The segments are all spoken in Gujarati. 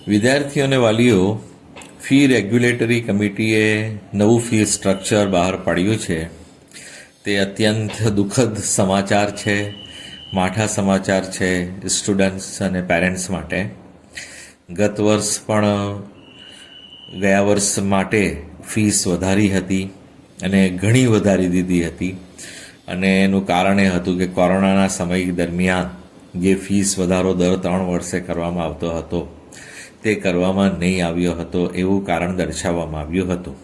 વિદ્યાર્થીઓ અને વાલીઓ, ફી રેગ્યુલેટરી કમિટીએ નવું ફી સ્ટ્રક્ચર બહાર પાડ્યું છે. તે અત્યંત દુઃખદ સમાચાર છે, માઠા સમાચાર છે સ્ટુડન્ટ્સ અને પેરેન્ટ્સ માટે. ગત વર્ષ પણ ગયા વર્ષ માટે ફીસ વધારી હતી અને ઘણી વધારી દીધી હતી. અને એનું કારણ એ હતું કે કોરોનાના સમય દરમિયાન જે ફીસ વધારો દર 3 વર્ષે કરવામાં આવતો હતો તે કરવામાં નહીં આવ્યો હતો એવું કારણ દર્શાવવામાં આવ્યું હતું.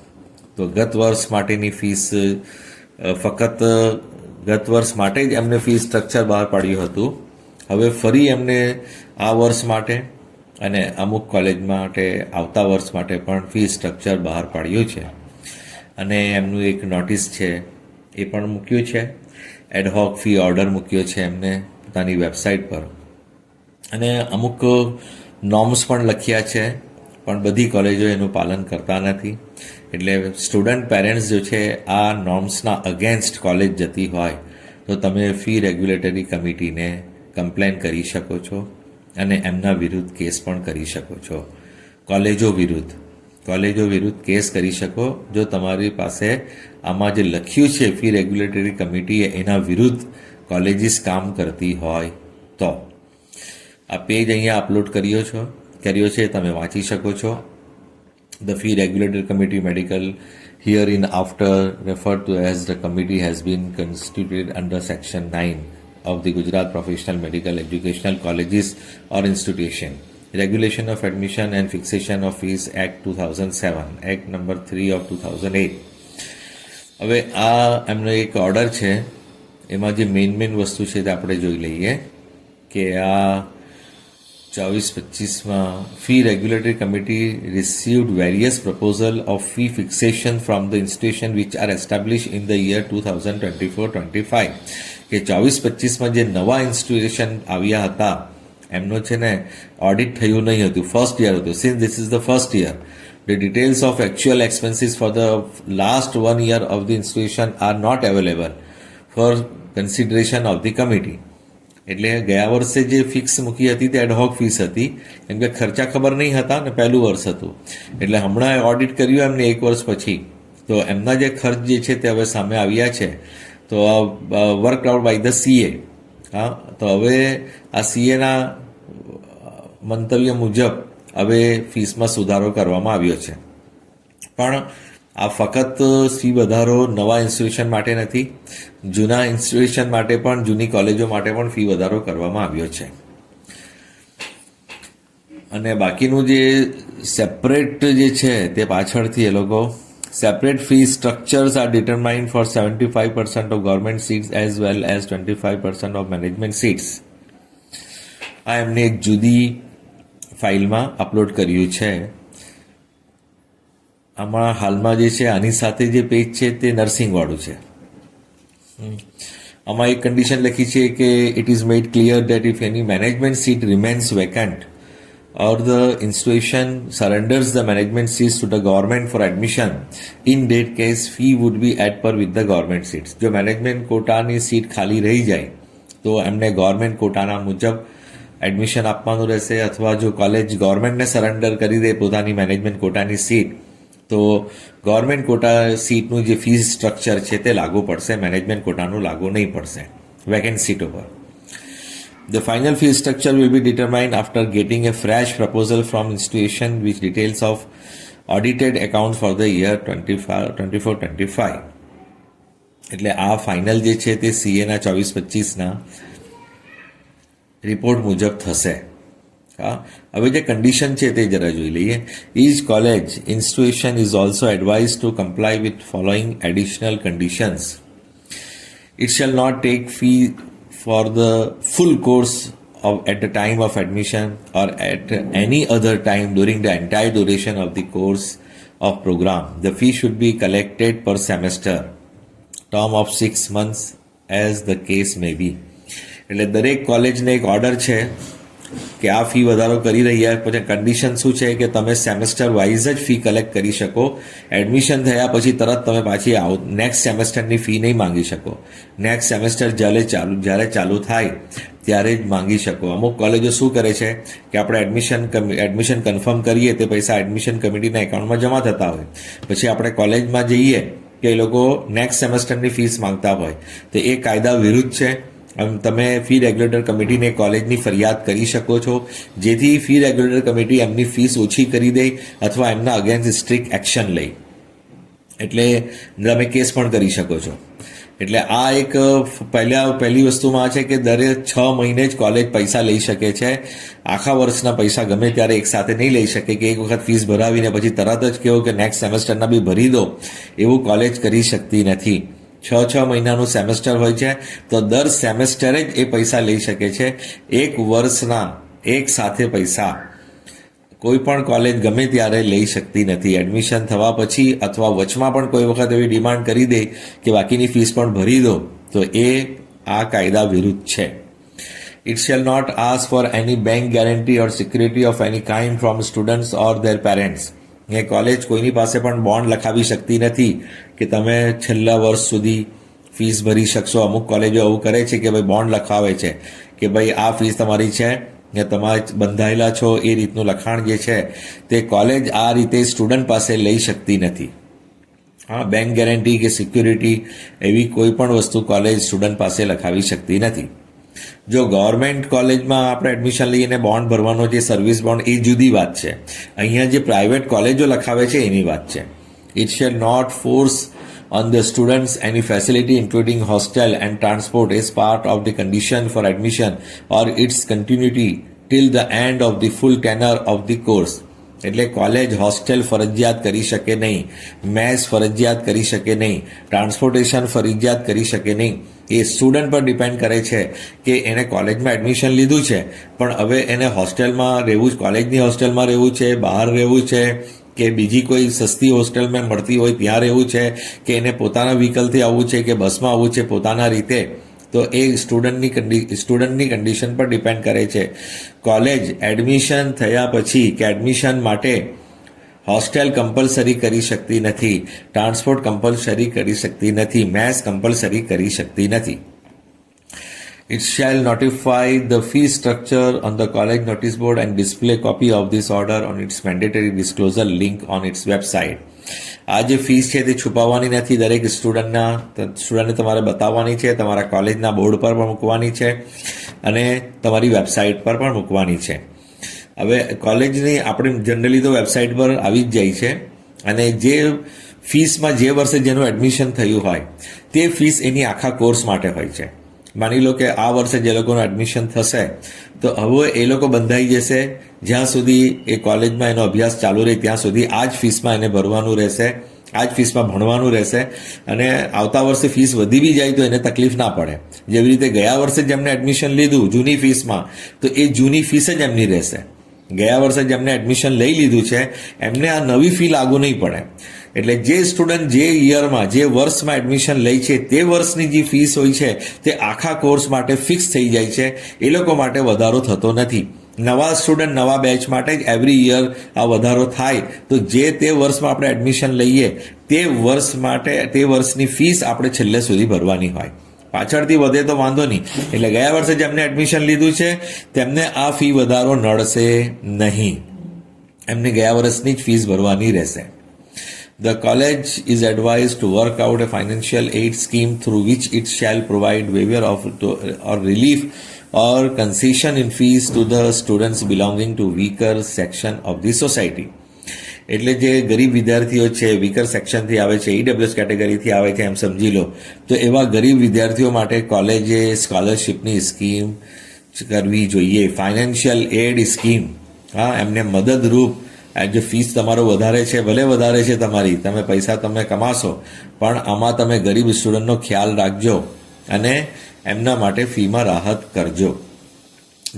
તો ગત વર્ષ માટેની ફીસ ફક્ત ગત વર્ષ માટે જ એમને ફી સ્ટ્રક્ચર બહાર પાડ્યું હતું. હવે ફરી એમને આ વર્ષ માટે અને અમુક કોલેજ માટે આવતા વર્ષ માટે પણ ફી સ્ટ્રક્ચર બહાર પાડ્યું છે. અને એમનું એક નોટિસ છે એ પણ મૂક્યું છે. એડહોક ફી ઓર્ડર મૂક્યો છે એમને પોતાની વેબસાઇટ પર. અને અમુક નોર્મ્સ પણ લખ્યા છે, પણ બધી કોલેજો એનું પાલન કરતા નથી. એટલે સ્ટુડન્ટ પેરેન્ટ્સ જો છે આ નોર્મ્સના અગેન્સ્ટ કોલેજ જતી હોય તો તમે ફી રેગ્યુલેટરી કમિટીને કમ્પ્લેન કરી શકો છો અને એમના વિરુદ્ધ કેસ પણ કરી શકો છો. કોલેજો વિરુદ્ધ કેસ કરી શકો જો તમારી પાસે આમાં જે લખ્યું છે ફી રેગ્યુલેટરી કમિટીએ એના વિરુદ્ધ કોલેજીસ કામ કરતી હોય તો. આ પેજ અહીંયા અપલોડ કર્યો છે, તમે વાંચી શકો છો. The fee regulatory committee medical hereinafter referred to as the committee has been constituted under section 9 of the Gujarat Professional Medical Educational Colleges or Institution, Regulation of Admission and Fixation of Fees Act 2007, Act number 3 of 2008. હવે આ એમનો એક ઓર્ડર છે, એમાં જે મેઇન વસ્તુ છે તે આપણે જોઈ લઈએ કે આ 24-25માં fee regulatory committee received various proposal of fee fixation from the institution which are establish in the year 2024-25 કે 24-25માં જે નવા ઇન્સ્ટિટ્યુશન આવ્યા હતા એમનો છે ને ઓડિટ થયું નહીં હતું, ફર્સ્ટ યર હતું. Since this is the first year, the details of actual expenses for the last 1 year of the institution are not available for consideration of the committee. એટલે ગયા વર્ષે જે ફિક્સ મૂકી હતી તે એડહોક ફીસ હતી, કેમ કે ખર્ચા ખબર નહીં હતા ને પહેલું વર્ષ હતું. એટલે હમણાં ઓડિટ કર્યું એમને 1 વર્ષ પછી, તો એમના જે ખર્ચ જે છે તે હવે સામે આવ્યા છે. તો work out by the CA. હા, તો હવે આ સીએના મંતવ્ય મુજબ હવે ફીસમાં સુધારો કરવામાં આવ્યો છે. પણ આ ફક્ત ફી વધારો નવા ઇન્સ્ટિટ્યુશન માટે નથી, જૂના ઇન્સ્ટિટ્યુશન માટે પણ, જૂની કોલેજો માટે પણ ફી વધારો કરવામાં આવ્યો છે. અને બાકીનું જે સેપરેટ જે છે તે પાછળથી એ લોકો separate fee structures are determined for 75% of government seats as well as 25% of management seats. આ એમને એક જુદી ફાઇલમાં અપલોડ કર્યું છે. આમાં હાલમાં જે છે આની સાથે જે પેજ છે તે નર્સિંગવાળું છે. આમાં એક કન્ડિશન લખી છે કે it is made clear that if any management seat remains vacant or the institution surrenders the management seats to the government for admission, in that case fee would be at par with the government seats. જો મેનેજમેન્ટ કોટાની સીટ ખાલી રહી જાય તો એમને ગવર્મેન્ટ કોટાના મુજબ એડમિશન આપવાનું રહેશે, અથવા જો કોલેજ ગવર્મેન્ટને સરેન્ડર કરી દે પોતાની મેનેજમેન્ટ કોટાની સીટ તો ગવર્મેન્ટ કોટા સીટનું જે ફી સ્ટ્રક્ચર છે તે લાગુ પડશે, મેનેજમેન્ટ કોટાનું લાગુ નહીં પડશે વેકેન્ટ સીટો પર. The final fee structure will be determined after getting a fresh proposal from institution which details of audited accounts for the year 24-25. એટલે આ ફાઇનલ જે છે તે સીએના 24-25ના રિપોર્ટ મુજબ થશે. હા, હવે જે કન્ડિશન છે તે જરા જોઈ લઈએ. Each college institution is also advised to comply with following additional conditions. It shall not take fee for the full course at the time of admission or at any other time during the entire duration of the course of program. The fee should be collected per semester, term of 6 months as the case may be. એટલે દરેક કોલેજને એક ઓર્ડર છે કે આ ફી વધારો કરી રહ્યા, પછી કન્ડિશન શું છે કે તમે સેમેસ્ટર વાઇઝ જ ફી કલેક્ટ કરી શકો. એડમિશન થયા પછી તરત તમે પાછી નેક્સ્ટ સેમેસ્ટરની ફી નહીં માંગી શકો. નેક્સ્ટ સેમેસ્ટર જ્યારે ચાલુ થાય ત્યારે જ માંગી શકો. અમુક કોલેજો શું કરે છે કે આપણે એડમિશન કન્ફર્મ કરીએ તે પૈસા એડમિશન કમિટીના એકાઉન્ટમાં જમા થતા હોય, પછી આપણે કોલેજમાં જઈએ કે એ લોકો નેક્સ્ટ સેમેસ્ટરની ફીસ માંગતા હોય, તો એ કાયદા વિરુદ્ધ છે. તમે ફી રેગ્યુલેટર કમિટીને કોલેજની ફરિયાદ કરી શકો છો, જેથી ફી રેગ્યુલેટર કમિટી એમની ફીસ ઓછી કરી દે અથવા એમના અગેન્સ્ટ સ્ટ્રિક્ટ એક્શન લે. એટલે તમે કેસ પણ કરી શકો છો. એટલે આ એક પહેલી વસ્તુમાં છે કે દરેક 6 મહિને જ કોલેજ પૈસા લઈ શકે છે. આખા વર્ષના પૈસા ગમે ત્યારે એક સાથે નહીં લઈ શકે કે એક વખત ફીસ ભરાવીને પછી તરત જ કહો કે નેક્સ્ટ સેમેસ્ટરના બી ભરી દો, એવું કોલેજ કરી શકતી નથી. 6 મહિનાનું સેમેસ્ટર હોય છે, તો દર સેમેસ્ટરે જ એ પૈસા લઈ શકે છે. એક વર્ષના એક સાથે પૈસા કોઈ પણ કોલેજ ગમે ત્યારે લઈ શકતી નથી. એડમિશન થવા પછી અથવા વચમાં પણ કોઈ વખત એવી ડિમાન્ડ કરી દે કે બાકીની ફીસ પણ ભરી દો, તો એ આ કાયદા વિરુદ્ધ છે. It shall not ask for any bank guarantee or security of any kind from students or their parents. A college કોઈની પાસે પણ બોન્ડ લખાવી શકતી નથી કે તમે છેલ્લા વર્ષ સુધી ફીસ ભરી શકશો. અમુક કોલેજો એવું કરે છે કે ભાઈ બોન્ડ લખાવે છે કે ભાઈ આ ફીસ તમારી છે ને તમારે બંધાયેલા છો, એ રીતનું લખાણ જે છે તે કોલેજ આ રીતે સ્ટુડન્ટ પાસે લઈ શકતી નથી. હા, બેંક ગેરંટી કે સિક્યુરિટી એવી કોઈ પણ વસ્તુ કોલેજ સ્ટુડન્ટ પાસે લખાવી શકતી નથી. જો ગવર્મેન્ટ કોલેજમાં આપણે એડમિશન લઈને બોન્ડ ભરવાનો જે સર્વિસ બોન્ડ, એ જુદી વાત છે. અહીંયા જે પ્રાઇવેટ કોલેજો લખાવે છે એની વાત છે. It shall not force on the students any facility including hostel and transport as part of the condition for admission or its continuity till the end of the full tenure of the course. એટલે કોલેજ હોસ્ટેલ ફરજિયાત કરી શકે નહીં, મેસ ફરજિયાત કરી શકે નહીં, ટ્રાન્સપોર્ટેશન ફરજિયાત કરી શકે નહીં. એ સ્ટુડન્ટ પર ડિપેન્ડ કરે છે કે એને કોલેજમાં એડમિશન લીધું છે, પણ હવે એને હોસ્ટેલમાં રહેવું, કોલેજની હોસ્ટેલમાં રહેવું છે, બહાર રહેવું છે કે બીજી કોઈ સસ્તી હોસ્ટેલમાં મળતી હોય ત્યાં રહેવું છે, કે એને પોતાના વ્હીકલથી આવવું છે કે બસમાં આવવું છે પોતાના રીતે, તો એ સ્ટુડન્ટની કન્ડિશન પર ડિપેન્ડ કરે છે. કોલેજ એડમિશન થયા પછી કે એડમિશન માટે હોસ્ટેલ કમ્પલસરી કરી શકતી નથી, ટ્રાન્સપોર્ટ કમ્પલસરી કરી શકતી નથી, મેસ કમ્પલસરી કરી શકતી નથી. It shall notify the fee structure on the college notice board and display copy of this order on its mandatory disclosure link on its website. આ જે ફીસ છે તે છુપાવવાની નથી. દરેક સ્ટુડન્ટને તમારે બતાવવાની છે, તમારા કોલેજના બોર્ડ પર પણ મૂકવાની છે અને તમારી વેબસાઇટ પર પણ મૂકવાની છે. હવે કોલેજની આપણે જનરલી તો વેબસાઇટ પર આવી જ જાય છે, અને જે ફીસમાં જે વર્ષે જેનું એડમિશન થયું હોય તે ફીસ એની આખા કોર્સ માટે હોય છે. માની લો કે આ વર્ષે જે લોકોનું એડમિશન થશે તો હવે એ લોકો બંધાઈ જશે, જ્યાં સુધી એ કોલેજમાં એનો અભ્યાસ ચાલુ રહે ત્યાં સુધી આ જ ફીસમાં એને ભરવાનું રહેશે, આ જ ફીસમાં ભણવાનું રહેશે. અને આવતા વર્ષે ફીસ વધી બી જાય તો એને તકલીફ ના પડે. જેવી રીતે ગયા વર્ષે જેમને એડમિશન લીધું જૂની ફીસમાં, તો એ જૂની ફીસ જ એમની રહેશે. ગયા વર્ષે જેમને એડમિશન લઈ લીધું છે એમને આ નવી ફી લાગુ નહીં પડે. એટલે જે સ્ટુડન્ટ જે યરમાં જે વર્ષમાં એડમિશન લે છે તે વર્ષની જે ફીસ હોય છે તે આખા કોર્સ માટે ફિક્સ થઈ જાય છે. એ લોકો માટે વધારો થતો નથી. નવા સ્ટુડન્ટ નવા બેચ માટે જ એવરી યર આ વધારો થાય, તો જે તે વર્ષમાં આપણે એડમિશન લઈએ તે વર્ષ માટે તે વર્ષની ફીસ આપણે છેલ્લે સુધી ભરવાની હોય. પાછળથી વધે તો વાંધો નહીં. એટલે ગયા વર્ષે જેમને એડમિશન લીધું છે તેમને આ ફી વધારો નડશે નહીં, એમને ગયા વર્ષની જ ફીસ ભરવાની રહેશે. The college is advised to work out a financial aid scheme through which it shall provide waiver of or relief or concession in fees to the students belonging to weaker section of the society. એટલે જે ગરીબ વિદ્યાર્થીઓ છે, વીકર સેક્શનથી આવે છે, ઈડબ્લ્યુએસ કેટેગરીથી આવે છે એમ સમજી લો, તો એવા ગરીબ વિદ્યાર્થીઓ માટે કોલેજે સ્કોલરશિપની સ્કીમ કરવી જોઈએ. ફાઇનાન્શિયલ એડ સ્કીમ, હા, એમને મદદરૂપ. જે ફીસ તમારો વધારે છે, ભલે વધારે છે તમારી, તમે પૈસા તમે કમાશો, પણ આમાં તમે ગરીબ સ્ટુડન્ટનો ખ્યાલ રાખજો અને એમના માટે ફીમાં રાહત કરજો.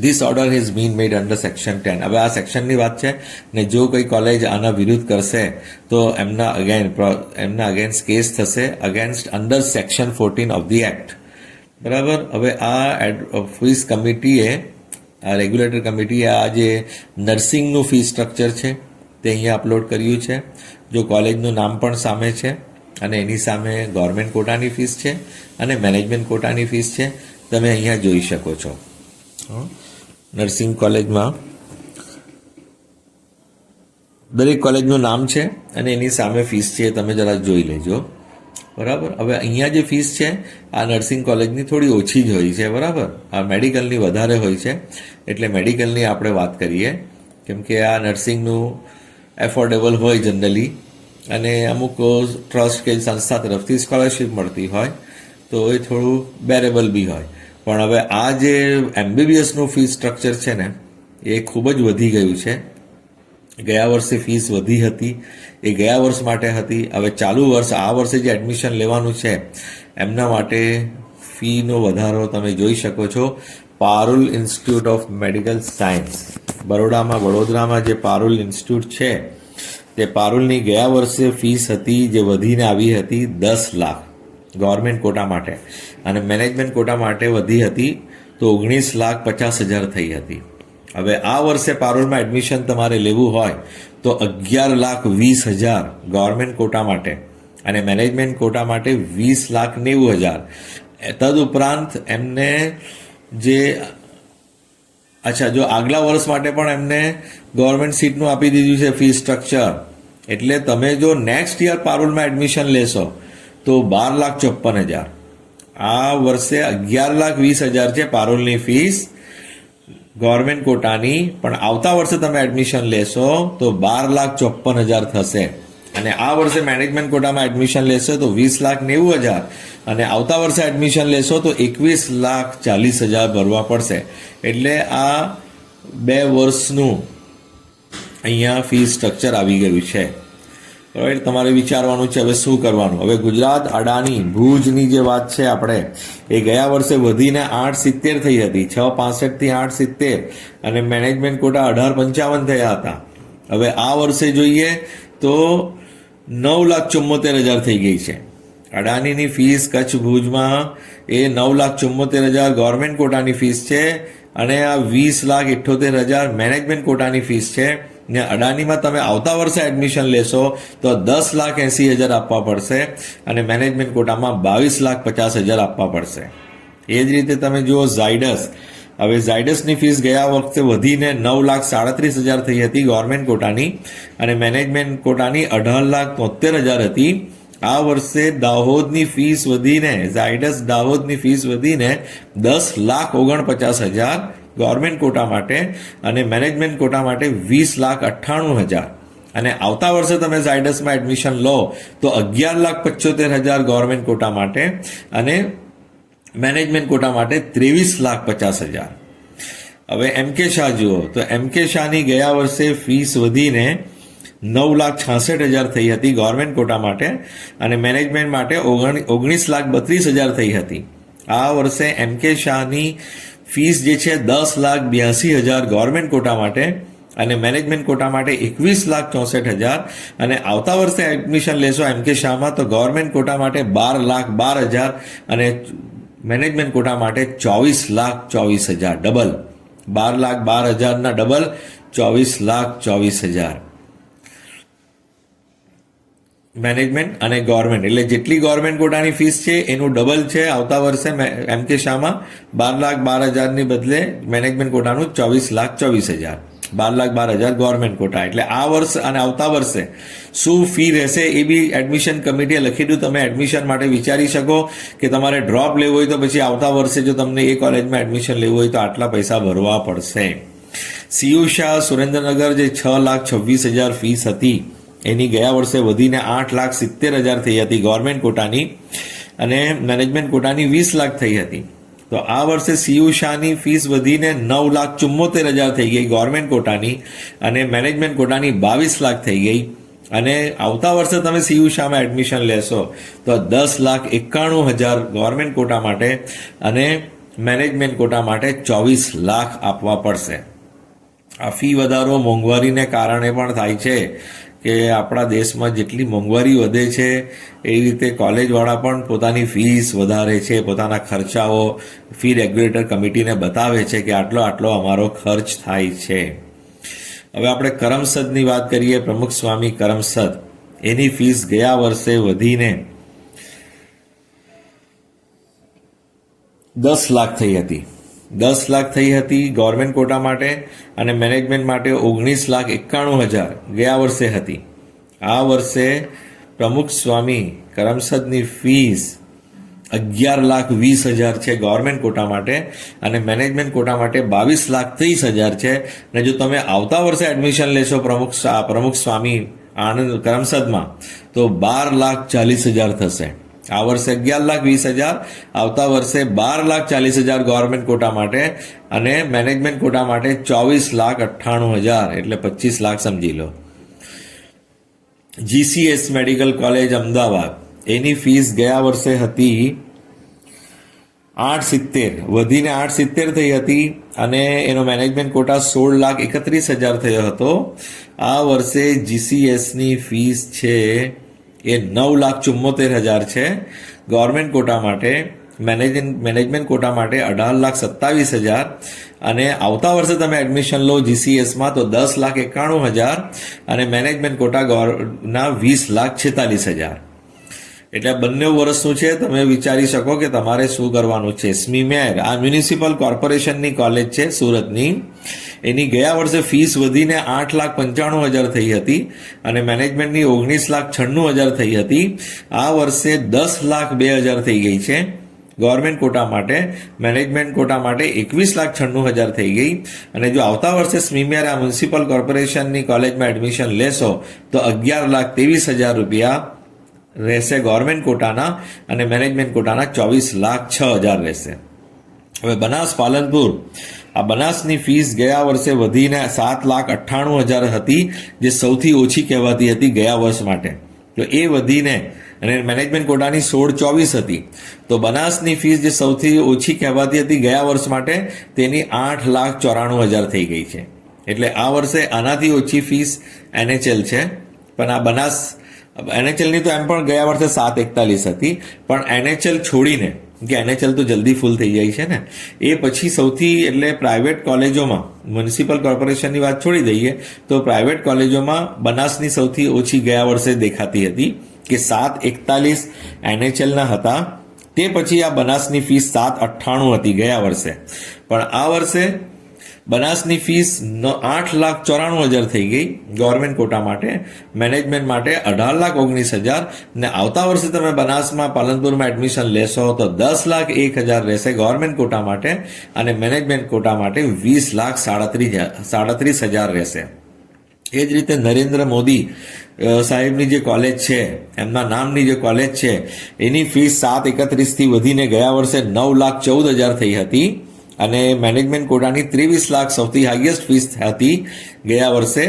This order has been made under section 10. હવે આ સેક્શનની વાત છે ને જો કોઈ કોલેજ આના વિરુદ્ધ કરશે તો એમના અગેન્સ્ટ કેસ થશે against under section 14 of the act. બરાબર. હવે આ ફીસ કમિટીએ આ રેગ્યુલેટરી કમિટીએ આ જે નર્સિંગનું ફી સ્ટ્રક્ચર છે તે અહીંયા અપલોડ કર્યું છે. જો કોલેજનું નામ પણ સામે છે અને એની સામે ગવર્મેન્ટ કોટાની ફીસ છે અને મેનેજમેન્ટ કોટાની ફીસ છે, તમે અહીંયા જોઈ શકો છો. નર્સિંગ કોલેજમાં દરેક કોલેજનું નામ છે અને એની સામે ફીસ છે, તમે જરા જોઈ લેજો. બરાબર. હવે અહીંયા જે ફીસ છે આ નર્સિંગ કોલેજની થોડી ઓછી જ હોય છે. બરાબર. આ મેડિકલની વધારે હોય છે, એટલે મેડિકલની આપણે વાત કરીએ, કેમ કે આ નર્સિંગનું એફોર્ડેબલ હોય જનરલી, અને અમુક ટ્રસ્ટ કે સંસ્થા તરફથી સ્કોલરશિપ મળતી હોય તો એ થોડું બેરેબલ બી હોય. પણ હવે આ જે એમબીબીએસનું ફી સ્ટ્રક્ચર છે ને એ ખૂબ જ વધી ગયું છે. ગયા વર્ષે ફીસ વધી હતી, એ ગયા વર્ષ માટે હતી. હવે ચાલુ વર્ષ, આ વર્ષે જે એડમિશન લેવાનું છે એમના માટે ફીનો વધારો તમે જોઈ શકો છો. Parul institute of medical science વડોદરામાં જે પારુલ ઇન્સ્ટિટ્યૂટ છે તે પારુલની ગયા વર્ષે ફીસ હતી જે વધીને આવી હતી 10 લાખ ગવર્મેન્ટ કોટા માટે, અને મેનેજમેન્ટ કોટા માટે વધી હતી તો 19,50,000 થઈ હતી. હવે આ વર્ષે પારુલમાં એડમિશન તમારે લેવું હોય તો 11,20,000 ગવર્મેન્ટ કોટા માટે અને મેનેજમેન્ટ કોટા માટે 20,90,000. તદુપરાંત એમને જો આગલા વર્ષ માટે પણ એમને ગવર્મેન્ટ સીટનું આપી દીધું છે ફી સ્ટ્રક્ચર. એટલે તમે જો નેક્સ્ટ યર પારુલમાં એડમિશન લેશો તો 12,54,000. આ વર્ષે 11,20,000 છે પારુલની ફીસ ગવર્મેન્ટ કોટાની, પણ આવતા વર્ષે તમે એડમિશન લેશો તો 12,54,000 થશે. અને આ વર્ષે મેનેજમેન્ટ કોટામાં એડમિશન લેશો તો 20,90,000, અને આવતા વર્ષે એડમિશન લેશો તો 21,40,000 ભરવા પડશે. એટલે આ 2 વર્ષનું અહીંયા ફી સ્ટ્રક્ચર આવી ગયું છે. રાઈટ. તમારે વિચારવાનું છે હવે શું કરવાનું. હવે ગુજરાત અડાની ભુજની જે વાત છે આપણે, એ ગયા વર્ષે વધીને 870 થઈ હતી, 665 થી 870, અને મેનેજમેન્ટ કોટા 1855 થયા હતા. હવે આ વર્ષે જોઈએ તો 9,74,000 થઈ ગઈ છે. અડાનીની ફીસ કચ્છ ભુજમાં એ 9,74,000 ગવર્મેન્ટ કોટાની ફીસ છે, અને આ 20,78,000 મેનેજમેન્ટ કોટાની ફીસ છે. ને અડાનીમાં તમે આવતા વર્ષે એડમિશન લેશો તો 10,80,000 આપવા પડશે, અને મેનેજમેન્ટ કોટામાં 22,50,000 આપવા પડશે. એ જ રીતે તમે જુઓ ઝાયડસ. હવે ઝાયડસની ફીસ ગયા વખતે વધીને 9,37,000 થઈ હતી ગવર્મેન્ટ કોટાની, અને મેનેજમેન્ટ કોટાની 18,73,000 હતી. આ વર્ષે દાહોદની ફીસ વધીને, ઝાયડસ દાહોદની ફીસ વધીને 10,49,000 ગવર્મેન્ટ કોટા માટે, અને મેનેજમેન્ટ કોટા માટે 20,98,000. અને આવતા વર્ષે તમે ઝાયડસમાં એડમિશન લો તો 11,75,000 ગવર્મેન્ટ કોટા માટે, અને મેનેજમેન્ટ કોટા માટે 23,50,000. હવે એમકે શાહ જુઓ તો એમકે શાહની ગયા વર્ષે ફીસ વધીને 9,66,000 થઈ હતી ગવર્મેન્ટ કોટા માટે, અને મેનેજમેન્ટ માટે 19,32,000 થઈ હતી. આ વર્ષે એમકે શાહની ફીસ જે છે 10,82,000 ગવર્મેન્ટ કોટા માટે, અને મેનેજમેન્ટ કોટા માટે 21,64,000. અને આવતા વર્ષે એડમિશન લેશો એમકે શાહમાં તો ગવર્મેન્ટ કોટા માટે 12,12,000 અને મેનેજમેન્ટ કોટા માટે 24,24,000. ડબલ 12,12,000 ડબલ 24,24,000 મેનેજમેન્ટ અને ગવર્મેન્ટ. એટલે જેટલી ગવર્મેન્ટ કોટાની ફીસ છે એનું ડબલ છે આવતા વર્ષે એમકે શાહમાં. 12,12,000 બદલે મેનેજમેન્ટ કોટાનું 24,24,000. 12,12,000 government quota. એટલે આ વર્ષ અને આવતા વર્ષે શું ફી રહેશે એ બી એડમિશન કમિટીએ લખી દીધું. તમે એડમિશન માટે વિચારી શકો કે તમારે ડ્રોપ લેવું હોય તો પછી આવતા વર્ષે જો તમને એ કોલેજમાં એડમિશન લેવું હોય તો આટલા પૈસા ભરવા પડશે. સીયુ શાહ સુરેન્દ્રનગર જે 6,26,000 ફીસ હતી એની ગયા વર્ષે વધીને 8,70,000 થઈ હતી ગવર્મેન્ટ કોટાની, અને મેનેજમેન્ટ કોટાની 20 લાખ થઈ હતી. તો આ વર્ષે સીયુ શાહની ફીસ વધીને 9,74,000 થઈ ગઈ ગવર્મેન્ટ કોટાની, અને મેનેજમેન્ટ કોટાની 22 લાખ થઈ ગઈ. અને આવતા વર્ષે તમે સીયુ શાહમાં એડમિશન લેશો તો 10,91,000 ગવર્મેન્ટ કોટા માટે, અને મેનેજમેન્ટ કોટા માટે 24 લાખ આપવા પડશે. આ ફી વધારો મોંઘવારીને કારણે પણ થાય છે, કે આપણા દેશમાં જેટલી મોંઘવારી વધે છે એ રીતે કોલેજવાળા પણ પોતાની ફીસ વધારે છે, પોતાના ખર્ચાઓ ફી રેગ્યુલેટર કમિટીને બતાવે છે કે આટલો આટલો અમારો ખર્ચ થાય છે. હવે આપણે કરમસદની વાત કરીએ. પ્રમુખ સ્વામી કરમસદ, એની ફીસ ગયા વર્ષે વધીને 10 લાખ થઈ હતી. 10 લાખ થઈ હતી ગવર્મેન્ટ કોટા માટે, અને મેનેજમેન્ટ માટે 19,91,000 ગયા વર્ષે હતી. આ વર્ષે પ્રમુખ સ્વામી કરમસદની ફીસ 11,20,000 છે ગવર્મેન્ટ કોટા માટે, અને મેનેજમેન્ટ કોટા માટે 22,30,000 છે. અને જો તમે આવતા વર્ષે એડમિશન લેશો પ્રમુખ સ્વામી આણંદ કરમસદમાં તો 12,40,000 થશે. આ વર્ષે 11,20,000, આવતા વર્ષે 12,40,000 ગવર્મેન્ટ કોટા માટે, અને મેનેજમેન્ટ કોટા માટે 24,98,000, એટલે 25 લાખ સમજી લો. GCS મેડિકલ કોલેજ અમદાવાદ, એની ફીસ ગયા વર્ષે હતી 870, વધીને 870 થઈ હતી, અને એનો મેનેજમેન્ટ કોટા 16,31,000 થયો હતો. આ વર્ષે GCSની ફીસ છે એ 9,74,000 છે ગવર્મેન્ટ કોટા માટે, મેનેજમેન્ટ કોટા માટે 18,27,000, અને આવતા વર્ષે તમે એડમિશન લો GCSમાં તો 10,91,000, અને મેનેજમેન્ટ કોટા ના 20,46,000. એટલે બંને વર્ષનું છે. તમે વિચારી શકો કે તમારે શું કરવાનું છે. સ્મીમેર, આ મ્યુનિસિપલ કોર્પોરેશનની કોલેજ છે સુરતની, એની ગયા વર્ષે ફીસ વધીને 8,95,000 થઈ હતી, અને મેનેજમેન્ટની 19,96,000 થઈ હતી. આ વર્ષે 10,02,000 થઈ ગઈ છે ગવર્મેન્ટ કોટા માટે, મેનેજમેન્ટ કોટા માટે 21,96,000 થઈ ગઈ. અને જો આવતા વર્ષે સ્મીમેર આ મ્યુનિસિપલ કોર્પોરેશનની કોલેજમાં એડમિશન લેશો તો 11,23,000 રૂપિયા રહેશે ગવર્મેન્ટ કોટાના, અને મેનેજમેન્ટ કોટાના 24,06,000 રહેશે. હવે બનાસ પાલનપુર, આ બનાસની ફીસ ગયા વર્ષે વધીને 7,98,000 હતી, જે સૌથી ઓછી કહેવાતી હતી ગયા વર્ષ માટે. તો એ વધીને, અને મેનેજમેન્ટ કોટાની 16,24 હતી, તો બનાસની ફીસ જે સૌથી ઓછી કહેવાતી હતી ગયા વર્ષ માટે તેની 8,94,000 થઈ ગઈ છે. એટલે આ વર્ષે આનાથી ઓછી ફીસ NHL છે, પણ આ બનાસ NHLની તો એમ પણ ગયા વર્ષે 7,41 હતી, પણ NHL છોડીને, કે NHL તો જલ્દી ફૂલ થઈ જાય છે ને, એ પછી સૌથી, એટલે પ્રાઇવેટ કોલેજોમાં, મ્યુનિસિપલ કોર્પોરેશનની વાત છોડી દઈએ તો પ્રાઇવેટ કોલેજોમાં બનાસની સૌથી ઓછી ગયા વર્ષે દેખાતી હતી કે 7,41 NHLના હતા. તે પછી આ બનાસની ફીસ 7,98 હતી ગયા વર્ષે, પણ આ વર્ષે બનાસની ફીસ 8,94,000 થઈ ગઈ ગવર્મેન્ટ કોટા માટે, મેનેજમેન્ટ માટે 18,19,000, ને આવતા વર્ષે તમે બનાસમાં પાલનપુરમાં એડમિશન લેશો તો 10,01,000 રહેશે ગવર્મેન્ટ કોટા માટે, અને મેનેજમેન્ટ કોટા માટે 20,37,000 રહેશે. એ જ રીતે નરેન્દ્ર મોદી સાહેબની જે કોલેજ છે, એમના નામની જે કોલેજ છે, એની ફીસ 7,31 વધીને ગયા વર્ષે 9,14,000 થઈ હતી, અને મેનેજમેન્ટ કોટાની 23 લાખ સૌથી હાઈએસ્ટ ફીસ હતી ગયા વર્ષે.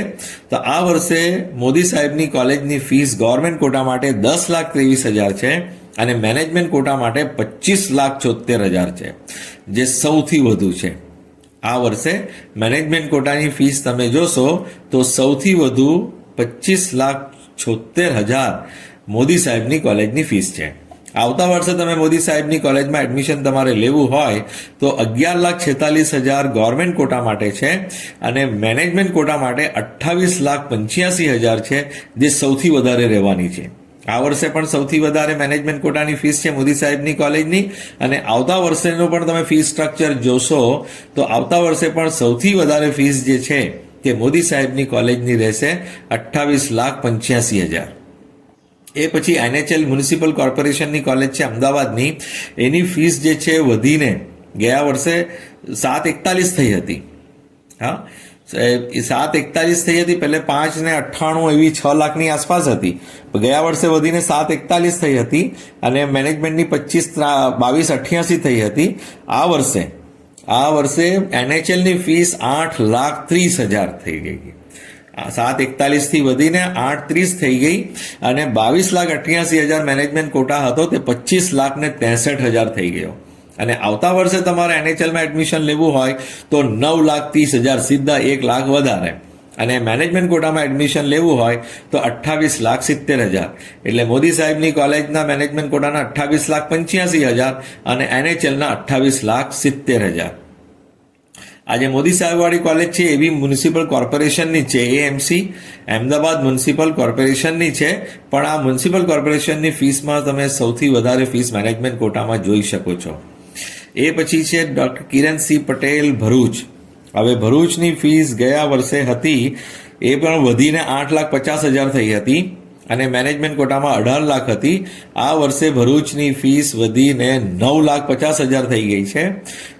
તો આ વર્ષે મોદી સાહેબની કોલેજની ફીસ ગવર્મેન્ટ કોટા માટે 10,23,000 છે, અને મેનેજમેન્ટ કોટા માટે 25,76,000 છે, જે સૌથી વધુ છે. આ વર્ષે મેનેજમેન્ટ કોટાની ફીસ તમે જોશો તો સૌથી વધુ 25,76,000 મોદી સાહેબની કોલેજની ફીસ છે. આવતા વર્ષે તમે મોદી સાહેબની કોલેજમાં એડમિશન તમારે લેવું હોય તો 11,46,000 ગવર્મેન્ટ કોટા માટે છે, અને મેનેજમેન્ટ કોટા માટે 28,85,000 છે, જે સૌથી વધારે રહેવાની છે. આ વર્ષે પણ સૌથી વધારે મેનેજમેન્ટ કોટાની ફીસ છે મોદી સાહેબની કોલેજની, અને આવતા વર્ષેનું પણ તમે ફીસ સ્ટ્રક્ચર જોશો તો આવતા વર્ષે પણ સૌથી વધારે ફીસ જે છે તે મોદી સાહેબની કોલેજની રહેશે 28,85,000. એ પછી NHL મ્યુનિસિપલ કોર્પોરેશનની કોલેજ છે અમદાવાદની, એની ફીસ જે છે વધીને ગયા વર્ષે 7,41 થઈ હતી. હા, 7,41 થઈ હતી, પહેલે 5,98 એવી 6 લાખની આસપાસ હતી, ગયા વર્ષે વધીને 7,41 થઈ હતી, અને મેનેજમેન્ટની 22,88 થઈ હતી. આ વર્ષે NHLની ફીસ 8,30,000 થઈ ગઈ. 7,41 થી વધીને 8,30 થઈ ગઈ, અને 22,88,000 મેનેજમેન્ટ કોટા હતો તે 25,63,000 થઈ ગયો. અને આવતા વર્ષે તમારે NHLમાં એડમિશન લેવું હોય તો 9,30,000, સીધા 1 લાખ વધારે, અને મેનેજમેન્ટ કોટામાં એડમિશન લેવું હોય તો 28,70,000. એટલે મોદી સાહેબની કોલેજના મેનેજમેન્ટ કોટાના 28,85,000 અને NHLના 28,70,000. આ જે મોદી સાહેબવાળી કોલેજ છે એ બી મ્યુનિસિપલ કોર્પોરેશનની છે, AMC અમદાવાદ મ્યુનિસિપલ કોર્પોરેશનની છે. પણ આ મ્યુનિસિપલ કોર્પોરેશનની ફીસમાં તમે સૌથી વધારે ફીસ મેનેજમેન્ટ કોટામાં જોઈ શકો છો. એ પછી છે ડોક્ટર કિરણસિંહ પટેલ ભરૂચ. હવે ભરૂચની ફીસ ગયા વર્ષે હતી એ પણ વધીને 8,50,000 થઈ હતી અને મેનેજમેન્ટ કોટામાં 18 લાખ હતી. આ વર્ષે ભરૂચની ફીસ વધીને 9,50,000 થઈ ગઈ છે.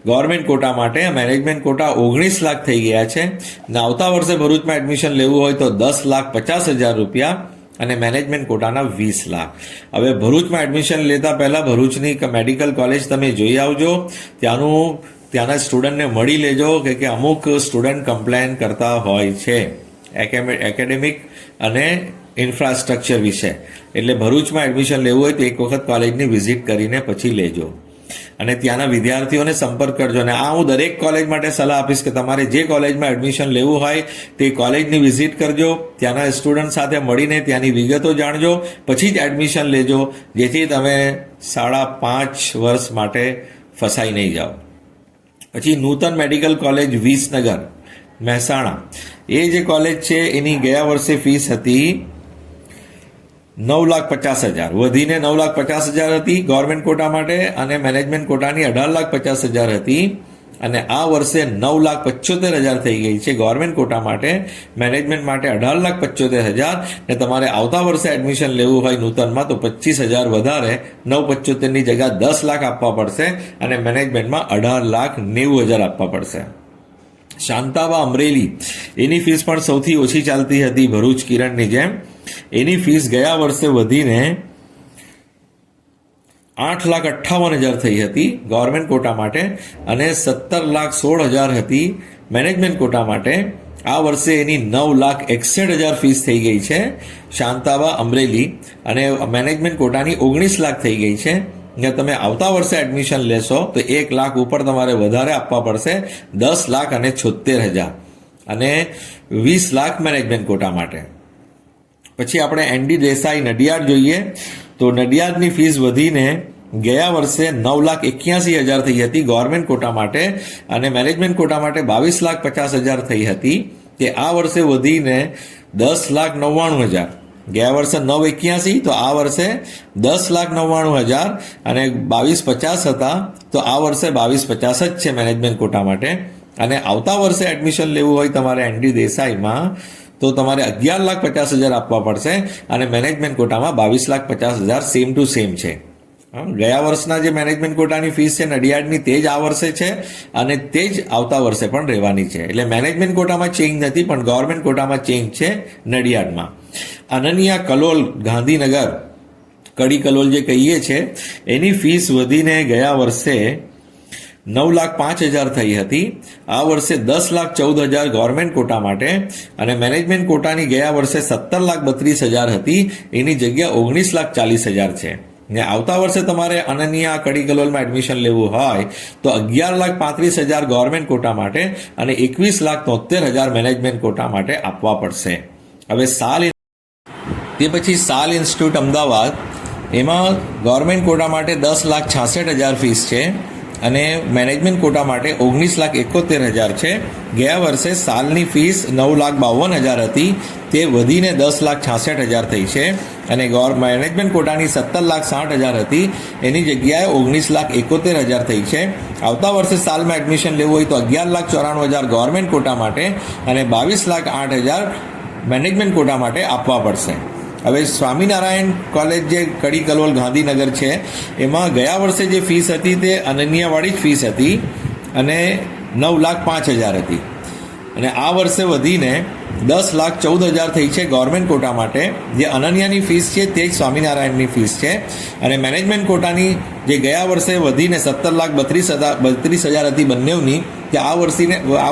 ગવર્મેન્ટ કોટા માટે મેનેજમેન્ટ કોટા 19 લાખ થઈ ગયા છે. ને આવતા વર્ષે ભરૂચમાં એડમિશન લેવું હોય તો 10,50,000 રૂપિયા અને મેનેજમેન્ટ કોટાના 20 લાખ. હવે ભરૂચમાં એડમિશન લેતા પહેલા ભરૂચની મેડિકલ કોલેજ તમે જોઈ આવજો. ત્યાંના સ્ટુડન્ટને મળી લેજો કે અમુક સ્ટુડન્ટ કમ્પ્લેન કરતા હોય છે એકેડેમિક અને ઇન્ફ્રાસ્ટ્રક્ચર વિશે. એટલે ભરૂચમાં એડમિશન લેવું હોય તો એક વખત કોલેજની વિઝિટ કરીને પછી લેજો અને ત્યાંના વિદ્યાર્થીઓને સંપર્ક કરજો. અને આ હું દરેક કોલેજ માટે સલાહ આપીશ કે તમારે જે કોલેજમાં એડમિશન લેવું હોય તે કોલેજની વિઝિટ કરજો, ત્યાંના સ્ટુડન્ટ સાથે મળીને ત્યાંની વિગતો જાણજો, પછી જ એડમિશન લેજો, જેથી તમે 5.5 વર્ષ માટે ફસાઈ નહીં જાઓ. પછી નૂતન મેડિકલ કોલેજ વિસનગર મહેસાણા, એ જે કોલેજ છે એની ગયા વર્ષે ફીસ હતી 9,50,000, વધીને 9,50,000 હતી ગવર્મેન્ટ કોટા માટે અને મેનેજમેન્ટ કોટાની 18,50,000 હતી અને આ વર્ષે 9,75,000 થઈ ગઈ છે ગવર્મેન્ટ કોટા માટે. મેનેજમેન્ટ માટે 18,75,000 ને તમારે આવતા વર્ષે એડમિશન લેવું હોય નૂતનમાં તો 25,000 વધારે 9,75,000ની જગ્યા 10 લાખ આપવા પડશે અને મેનેજમેન્ટમાં 18,90,000 આપવા પડશે. શાંતાબા અમરેલી, એની ફીસ પણ સૌથી ઓછી ચાલતી હતી ભરૂચ કિરણની જેમ. એની ફીસ ગયા વર્ષે વધીને 8,58,000 થઈ હતી ગવર્મેન્ટ કોટા માટે અને 17,16,000 હતી મેનેજમેન્ટ કોટા માટે. આ વર્ષે એની 9,61,000 ફીસ થઈ ગઈ છે શાંતાબા અમરેલી અને મેનેજમેન્ટ કોટાની 19 લાખ થઈ ગઈ છે. તમે આવતા વર્ષે એડમિશન લેશો તો 1 લાખ ઉપર તમારે વધારે આપવા પડશે, 10,76,000 અને 20 લાખ મેનેજમેન્ટ કોટા માટે. પછી આપણે ND દેસાઈ નડિયાદ જોઈએ તો નડિયાદની ફીસ વધીને ગયા વર્ષે 9,81,000 થઈ હતી ગવર્મેન્ટ કોટા માટે અને મેનેજમેન્ટ કોટા માટે 22,50,000 થઈ હતી. તે આ વર્ષે વધીને 10,99,000. ગયા વર્ષે 9,81 તો આ વર્ષે 10,99,000 અને 22,50 હતા તો આ વર્ષે 22,50 જ છે મેનેજમેન્ટ કોટા માટે. અને આવતા વર્ષે એડમિશન લેવું હોય તમારે ND દેસાઈમાં તો તમારે 11,50,000 આપવા પડશે અને મેનેજમેન્ટ કોટામાં 22,50,000 સેમ ટુ સેમ છે. ગયા વર્ષના જે મેનેજમેન્ટ કોટાની ફીસ છે નડિયાદની તે જ આ વર્ષે છે અને તે જ આવતા વર્ષે પણ રહેવાની છે. એટલે મેનેજમેન્ટ કોટામાં ચેન્જ નથી પણ ગવર્મેન્ટ કોટામાં ચેન્જ છે નડિયાદમાં. અનન્યા કલોલ ગાંધીનગર, કડી કલોલ જે કહીએ છે, એની ફીસ વધીને ગયા વર્ષે 9,05,000 થઈ હતી. આ વર્ષે 10,14,000 ગવર્મેન્ટ કોટા માટે અને મેનેજમેન્ટ કોટાની ગયા વર્ષે 17,32,000 હતી, એની જગ્યા 19,40,000 છે. ને આવતા વર્ષે તમારે અનન્યા કડી કલોલમાં એડમિશન લેવું હોય તો 11,35,000 ગવર્મેન્ટ કોટા માટે અને 21,73,000 મેનેજમેન્ટ કોટા માટે આપવા પડશે. હવે તે પછી સાલ ઇન્સ્ટિટ્યૂટ અમદાવાદ, એમાં ગવર્મેન્ટ કોટા માટે 10,66,000 ફીસ છે અને મેનેજમેન્ટ કોટા માટે 19,71,000 છે. ગયા વર્ષે સાલની ફીસ 9,52,000 હતી, તે વધીને 10,66,000 થઈ છે અને મેનેજમેન્ટ કોટાની 17,60,000 હતી, એની જગ્યાએ 19,71,000 થઈ છે. આવતા વર્ષે સાલમાં એડમિશન લેવું હોય તો 11,94,000 ગવર્મેન્ટ કોટા માટે અને 22,08,000 મેનેજમેન્ટ કોટા માટે આપવા પડશે. હવે સ્વામિનારાયણ કોલેજ જે કડી કલોલ ગાંધીનગર છે એમાં ગયા વર્ષે જે ફીસ હતી તે અનન્યાવાળી જ ફીસ હતી અને 9,05,000 હતી અને આ વર્ષે વધીને 10,14,000 થઈ છે ગવર્મેન્ટ કોટા માટે. જે અનન્યાની ફીસ છે તે જ સ્વામિનારાયણની ફીસ છે અને મેનેજમેન્ટ કોટાની જે ગયા વર્ષે વધીને 17,32,000 હતી બંનેવની, તે આ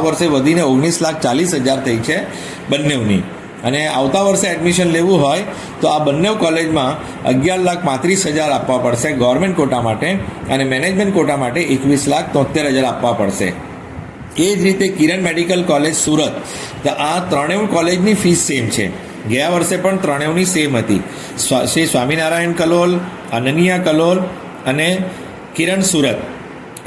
વર્ષે વધીને 19,40,000 થઈ છે બંનેવની. અને આવતા વર્ષે એડમિશન લેવું હોય તો આ બંને કોલેજમાં 11,35,000 આપવા પડશે ગવર્મેન્ટ કોટા માટે અને મેનેજમેન્ટ કોટા માટે 21,73,000 આપવા પડશે. એ જ રીતે કિરણ મેડિકલ કોલેજ સુરત, તો આ ત્રણેય કોલેજની ફીસ સેમ છે. ગયા વર્ષે પણ ત્રણેયની સેમ હતી. શ્રી સ્વામિનારાયણ કલોલ, અનન્યા કલોલ અને કિરણ સુરત,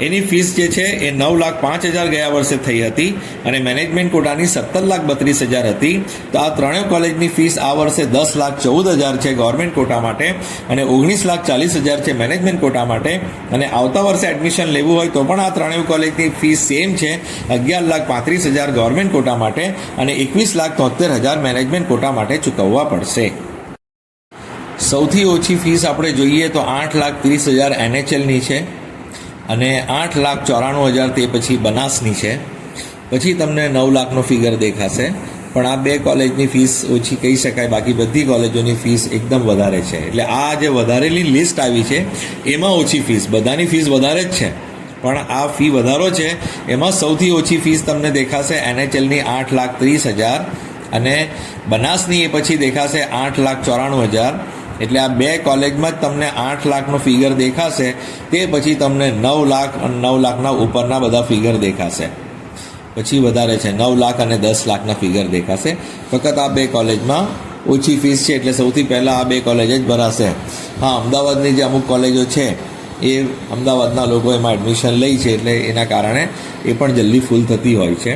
એની ફીસ જે છે એ 9,05,000 ગયા વર્ષે થઈ હતી અને મેનેજમેન્ટ કોટાની 17,32,000 હતી. તો આ ત્રણેય કોલેજની ફીસ આ વર્ષે 10,14,000 છે ગવર્મેન્ટ કોટા માટે અને 19,40,000 છે મેનેજમેન્ટ કોટા માટે. અને આવતા વર્ષે એડમિશન લેવું હોય તો પણ આ ત્રણેય કોલેજની ફીસ સેમ છે, 11,35,000 ગવર્મેન્ટ કોટા માટે અને 21,73,000 મેનેજમેન્ટ કોટા માટે ચૂકવવા પડશે. સૌથી ઓછી ફીસ આપણે જોઈએ તો 8,30,000 NHLની છે અને 8,94,000 તે પછી બનાસની છે. પછી તમને 9 લાખનો ફિગર દેખાશે. પણ આ બે કોલેજની ફીસ ઓછી કહી શકાય, બાકી બધી કોલેજોની ફીસ એકદમ વધારે છે. એટલે આ જે વધારેલી લિસ્ટ આવી છે એમાં ઓછી ફીસ, બધાની ફીસ વધારે જ છે પણ આ ફી વધારો છે એમાં સૌથી ઓછી ફીસ તમને દેખાશે NHLની 8,30,000 અને બનાસની એ પછી દેખાશે 8,94,000. એટલે આ બે કોલેજમાં જ તમને 8 લાખનો ફિગર દેખાશે. તે પછી તમને 9 લાખ અને 9 લાખના ઉપરના બધા ફિગર દેખાશે. પછી વધારે છે 9 લાખ અને 10 લાખના ફિગર દેખાશે. ફક્ત આ બે કોલેજમાં ઓછી ફીસ છે એટલે સૌથી પહેલાં આ બે કોલેજ જ ભરાશે. હા, અમદાવાદની જે અમુક કોલેજો છે એ અમદાવાદના લોકો એમાં એડમિશન લે છે એટલે એના કારણે એ પણ જલ્દી ફૂલ થતી હોય છે.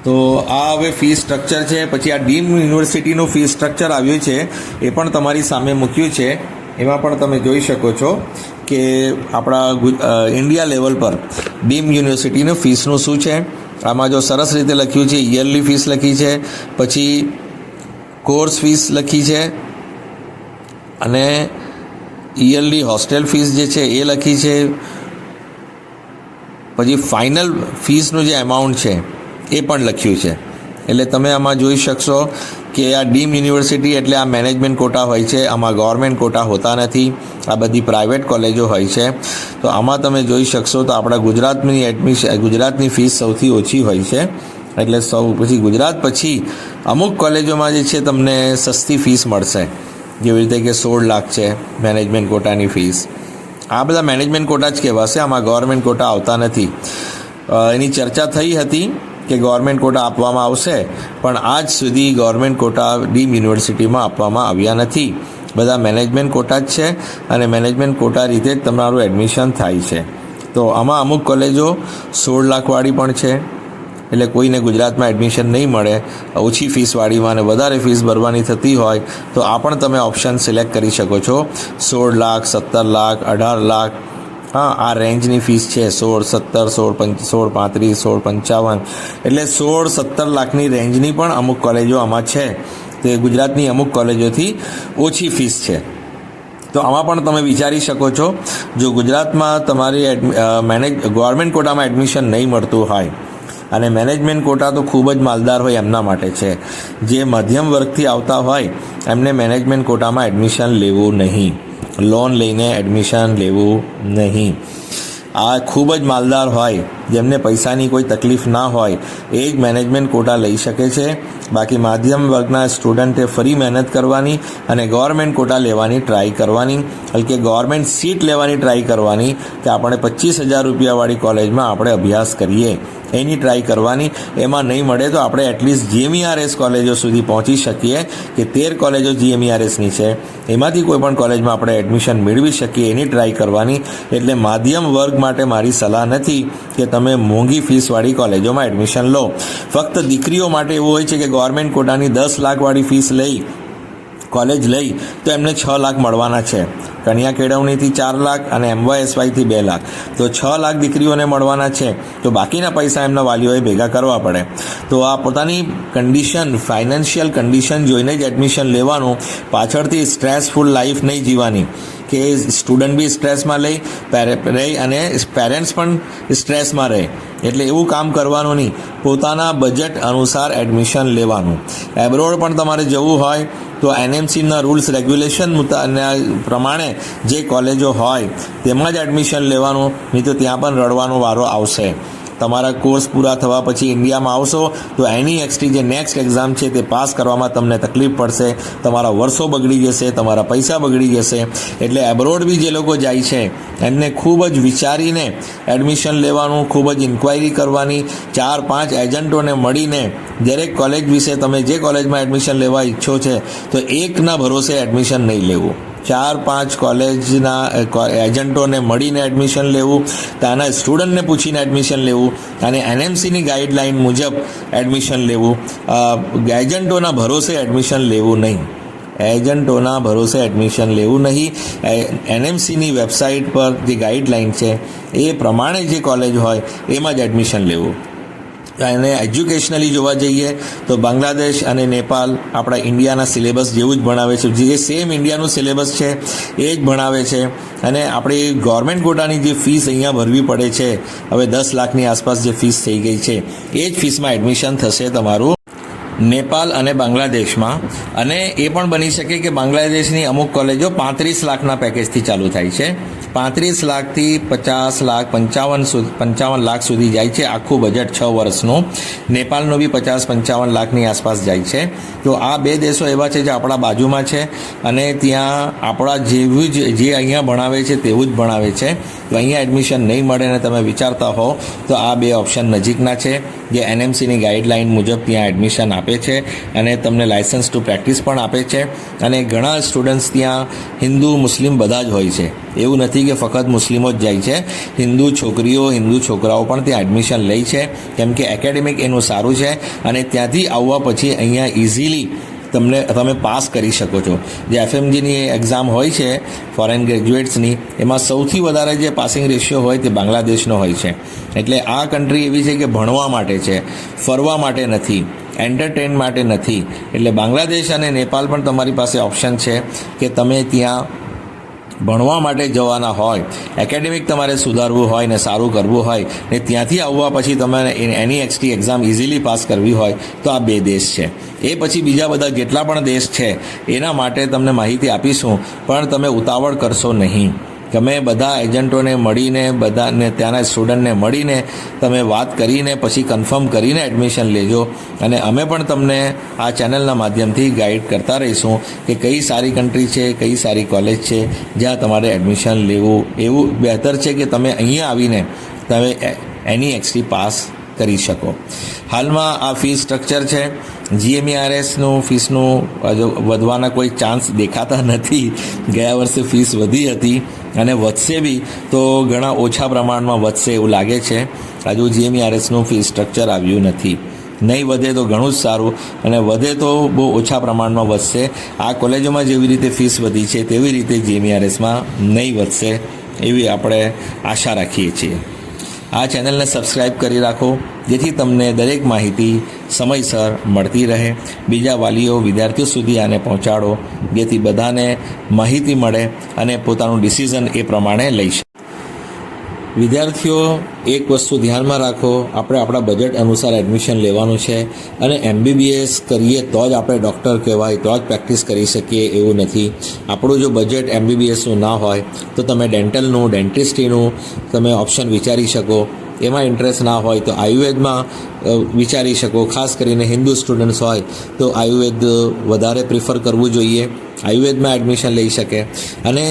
તો આ હવે ફી સ્ટ્રક્ચર છે. પછી આ ડીમ યુનિવર્સિટીનું ફી સ્ટ્રક્ચર આવ્યું છે એ પણ તમારી સામે મૂક્યું છે. એમાં પણ તમે જોઈ શકો છો કે આપણા ઇન્ડિયા લેવલ પર ડીમ યુનિવર્સિટીનું ફીસનું શું છે. આમાં જો સરસ રીતે લખ્યું છે, યરલી ફીસ લખી છે, પછી કોર્સ ફીસ લખી છે અને યરલી હોસ્ટેલ ફીસ જે છે એ લખી છે. પછી ફાઇનલ ફીસનું જે એમાઉન્ટ છે એ પણ લખ્યું છે. એટલે તમે આમાં જોઈ શકશો કે આ ડીમ યુનિવર્સિટી એટલે આ મેનેજમેન્ટ કોટા હોય છે, આમાં ગવર્મેન્ટ કોટા હોતા નથી, આ બધી પ્રાઇવેટ કોલેજો હોય છે. તો આમાં તમે જોઈ શકશો તો આપણા ગુજરાતની ફીસ સૌથી ઓછી હોય છે. એટલે પછી ગુજરાત પછી અમુક કોલેજોમાં જે છે તમને સસ્તી ફીસ મળશે, જેવી રીતે કે 16 લાખ છે મેનેજમેન્ટ કોટાની ફીસ. આ બધા મેનેજમેન્ટ કોટા જ કહેવાશે, આમાં ગવર્મેન્ટ કોટા આવતા નથી. એની ચર્ચા થઈ હતી કે ગવર્મેન્ટ કોટા આપવામાં આવશે, પણ આજ સુધી ગવર્મેન્ટ કોટા ડીમ યુનિવર્સિટીમાં આપવામાં આવ્યા નથી. બધા મેનેજમેન્ટ કોટા જ છે અને મેનેજમેન્ટ કોટા રીતે જ તમારું એડમિશન થાય છે. તો આમાં અમુક કોલેજો 16 લાખવાળી પણ છે, એટલે કોઈને ગુજરાતમાં એડમિશન નહીં મળે. ઓછી ફીસવાળીમાં અને વધારે ફીસ ભરવાની થતી હોય તો આ પણ તમે ઓપ્શન સિલેક્ટ કરી શકો છો. 16 લાખ, 17 લાખ, 18 લાખ, હા, આ રેન્જની ફીસ છે. 16, 17, 16, 35, 16, 55, એટલે 16, 17 લાખની રેન્જની પણ અમુક કોલેજો આમાં છે. તે ગુજરાતની અમુક કોલેજોથી ઓછી ફીસ છે. તો આમાં પણ તમે વિચારી શકો છો, જો ગુજરાતમાં તમારી ગવર્મેન્ટ કોટામાં એડમિશન નહીં મળતું હોય અને મેનેજમેન્ટ કોટા તો ખૂબ જ માલદાર હોય એમના માટે છે. જે મધ્યમ વર્ગથી આવતા હોય એમને મેનેજમેન્ટ કોટામાં એડમિશન લેવું નહીં, લોન લઈને એડમિશન લેવું નહીં. આ ખૂબ જ માલદાર હોય, જેમને પૈસાની કોઈ તકલીફ ના હોય એ જ મેનેજમેન્ટ કોટા લઈ શકે છે. બાકી માધ્યમ વર્ગના સ્ટુડન્ટે ફરી મહેનત કરવાની અને ગવર્મેન્ટ કોટા લેવાની ટ્રાય કરવાની, કે ગવર્મેન્ટ સીટ લેવાની ટ્રાય કરવાની, કે આપણે 25,000 રૂપિયાવાળી કોલેજમાં આપણે અભ્યાસ કરીએ એની ટ્રાય કરવાની. એમાં નહીં મળે તો આપણે એટલીસ્ટ GMERS કોલેજો સુધી પહોંચી શકીએ, કે 13 કોલેજો GMERSની છે, એમાંથી કોઈ પણ કોલેજમાં આપણે એડમિશન મેળવી શકીએ એની ટ્રાય કરવાની. એટલે માધ્યમ વર્ગ માટે મારી સલાહ નથી કે તમે મોંઘી ફીસવાળી કોલેજોમાં એડમિશન લો. ફક્ત દીકરીઓ માટે એવું હોય છે કે ગવર્મેન્ટ કોટાની 10 લાખવાળી ફીસ કોલેજ લઈ તો એમને 6 લાખ મળવાના છે. કન્યા કેળવણીથી 4 લાખ અને MYSYથી 2 લાખ, તો 6 લાખ દીકરીઓને મળવાના છે. તો બાકીના પૈસા એમના વાલીઓએ ભેગા કરવા પડે. તો આ પોતાની કન્ડિશન, ફાઇનાન્શિયલ કન્ડિશન જોઈને જ એડમિશન લેવાનું. પાછળથી સ્ટ્રેસફુલ લાઈફ નહીં જીવવાની, કે સ્ટુડન્ટ બી સ્ટ્રેસમાં રહે અને પેરેન્ટ્સ પણ સ્ટ્રેસમાં રહે. એટલે એવું કામ કરવાનું નહીં, પોતાના બજેટ અનુસાર એડમિશન લેવાનું. એબ્રોડ પણ તમારે જવું હોય તો NMCના રૂલ્સ રેગ્યુલેશન પ્રમાણે જે કોલેજો હોય તેમાં જ એડમિશન લેવાનું, નહીં તો ત્યાં પણ રડવાનો વારો આવશે. તમારા કોર્સ પૂરા થવા પછી ઇન્ડિયામાં આવશો તો NEXT જે નેક્સ્ટ એક્ઝામ છે તે પાસ કરવામાં તમને તકલીફ પડશે, તમારા વર્ષો બગડી જશે, તમારા પૈસા બગડી જશે. એટલે એબ્રોડ બી જે લોકો જાય છે એમને ખૂબ જ વિચારીને એડમિશન લેવાનું, ખૂબ જ ઇન્ક્વાયરી કરવાની, 4-5 એજન્ટોને મળીને દરેક કોલેજ વિશે તમે જે કોલેજમાં એડમિશન લેવા ઈચ્છો છે તો એકના ભરોસે એડમિશન નહીં લેવું. 4-5 કોલેજના એજન્ટોને મળીને એડમિશન લેવું, ત્યાંના સ્ટુડન્ટને પૂછીને એડમિશન લેવું અને NMCની ગાઈડલાઇન મુજબ એડમિશન લેવું. એજન્ટોના ભરોસે એડમિશન લેવું નહીં. એજન્ટોના ભરોસે એડમિશન લેવું નહીં. NMCની વેબસાઇટ પર જે ગાઈડલાઇન છે એ પ્રમાણે જે કોલેજ હોય એમાં જ એડમિશન લેવું. અને એજ્યુકેશનલી જોવા જઈએ તો બાંગ્લાદેશ અને નેપાળ આપણા ઇન્ડિયાના સિલેબસ જેવું જ ભણાવે છે, જે સેમ ઇન્ડિયાનું સિલેબસ છે એ જ ભણાવે છે. અને આપણી ગવર્મેન્ટ કોટાની જે ફીસ અહીંયા ભરવી પડે છે, હવે 10 લાખની આસપાસ જે ફીસ થઈ ગઈ છે, એ જ ફીસમાં એડમિશન થશે તમારું નેપાળ અને બાંગ્લાદેશમાં. અને એ પણ બની શકે કે બાંગ્લાદેશની અમુક કોલેજો 35 લાખના પેકેજથી ચાલુ થાય છે, 35 લાખથી 50 લાખ 55 લાખ સુધી જાય છે આખું બજેટ 6 વર્ષનું. નેપાળનું બી 50-55 લાખની આસપાસ જાય છે. તો આ બે દેશો એવા છે જે આપણા બાજુમાં છે અને ત્યાં આપણા જેવું જ જે અહીંયા ભણાવે છે તેવું જ ભણાવે છે. તો અહીંયા એડમિશન નહીં મળે અને તમે વિચારતા હો તો આ બે ઓપ્શન નજીકના છે, જે NMCની ગાઈડલાઇન મુજબ ત્યાં એડમિશન આપે છે અને તમને લાયસન્સ ટુ પ્રેક્ટિસ પણ આપે છે. અને ઘણા સ્ટુડન્ટ્સ ત્યાં હિન્દુ મુસ્લિમ બધા જ હોય છે, એવું નથી કે ફક્ત મુસ્લિમો જ જાય છે. હિન્દુ છોકરીઓ, હિન્દુ છોકરાઓ પણ ત્યાં એડમિશન લે છે, કેમ કે એકેડેમિક એનું સારું છે અને ત્યાંથી આવવા પછી અહીંયા ઇઝીલી તમે પાસ કરી શકો છો. જે FMGની એક્ઝામ હોય છે ફોરેન ગ્રેજ્યુએટ્સની, એમાં સૌથી વધારે જે પાસિંગ રેશિયો હોય તે બાંગ્લાદેશનો હોય છે. એટલે આ કન્ટ્રી એવી છે કે ભણવા માટે છે, ફરવા માટે નથી, એન્ટરટેન માટે નથી. એટલે બાંગ્લાદેશ અને નેપાળ પણ તમારી પાસે ઓપ્શન છે કે તમે ત્યાં ભણવા માટે જવાના હોય, એકેડેમિક તમારે સુધારવું હોય ને સારું કરવું હોય ને ત્યાંથી આવવા પછી તમારે NEXT એક્ઝામ ઇઝીલી પાસ કરવી હોય તો આ બે દેશ છે. એ પછી બીજા બધા જેટલા પણ દેશ છે એના માટે તમને માહિતી આપીશું, પણ તમે ઉતાવળ કરશો નહીં. તમે બધા એજન્ટોને મળીને, બધાને ત્યાંના સ્ટુડન્ટને મળીને તમે વાત કરીને પછી કન્ફર્મ કરીને એડમિશન લેજો. અને અમે પણ તમને આ ચેનલના માધ્યમથી ગાઈડ કરતા રહીશું કે કઈ સારી કન્ટ્રી છે, કઈ સારી કોલેજ છે જ્યાં તમારે એડમિશન લેવું. એવું બહેતર છે કે તમે અહીંયા આવીને તમે NEXT પાસ કરી શકો. હાલમાં આ ફીસ સ્ટ્રક્ચર છે. GMERSનું ફીસનું વધવાના કોઈ ચાન્સ દેખાતા નથી. ગયા વર્ષે ફીસ વધી હતી અને વધશે બી તો ઘણા ઓછા પ્રમાણમાં વધશે એવું લાગે છે. હજુ GMERSનું ફીસ સ્ટ્રક્ચર આવ્યું નથી. નહીં વધે તો ઘણું જ સારું, અને વધે તો બહુ ઓછા પ્રમાણમાં વધશે. આ કોલેજોમાં જેવી રીતે ફીસ વધી છે તેવી રીતે GMERSમાં નહીં વધશે એવી આપણે આશા રાખીએ છીએ. આ ચેનલને સબસ્ક્રાઈબ કરી રાખો જેથી તમને દરેક માહિતી સમયસર મળતી રહે. બીજા વાલીઓ, વિદ્યાર્થીઓ સુધી આને પહોંચાડો જેથી બધાને માહિતી મળે અને પોતાનું ડિસિઝન એ પ્રમાણે લઈ શકે. વિદ્યાર્થીઓ, એક વસ્તુ ધ્યાનમાં રાખો, આપણે આપણા બજેટ અનુસાર એડમિશન લેવાનું છે. અને MBBS કરીએ તો જ આપણે ડૉક્ટર કહેવાય, તો જ પ્રેક્ટિસ કરી શકીએ એવું નથી. આપણું જો બજેટ MBBSનું ના હોય તો તમે ડેન્ટલનું, ડેન્ટિસ્ટ્રીનું તમે ઓપ્શન વિચારી શકો. એમાં ઇન્ટરેસ્ટ ના હોય તો આયુર્વેદમાં વિચારી શકો. ખાસ કરીને હિન્દુ સ્ટુડન્ટ્સ હોય તો આયુર્વેદ વધારે પ્રિફર કરવું જોઈએ, આયુર્વેદમાં એડમિશન લઈ શકે. અને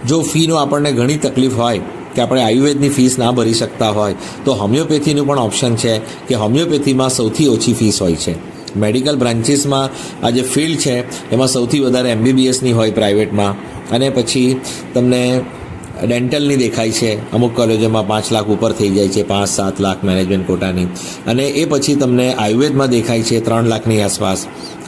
જો ફીનો આપણને ઘણી તકલીફ હોય કે આપણે આયુર્વેદની ફીસ ના ભરી શકતા હોય તો હોમિયોપેથીનું પણ ઓપ્શન છે કે હોમિયોપેથીમાં સૌથી ઓછી ફીસ હોય છે. મેડિકલ બ્રાન્ચીસમાં આ જે ફિલ્ડ છે એમાં સૌથી વધારે MBBSની હોય પ્રાઇવેટમાં, અને પછી તમને ડેન્ટલની દેખાય છે. અમુક કોલેજોમાં 5 લાખ ઉપર થઈ જાય છે, 5-7 લાખ મેનેજમેન્ટ કોટાની. અને એ પછી તમને આયુર્વેદમાં દેખાય છે 3 લાખની આસપાસ.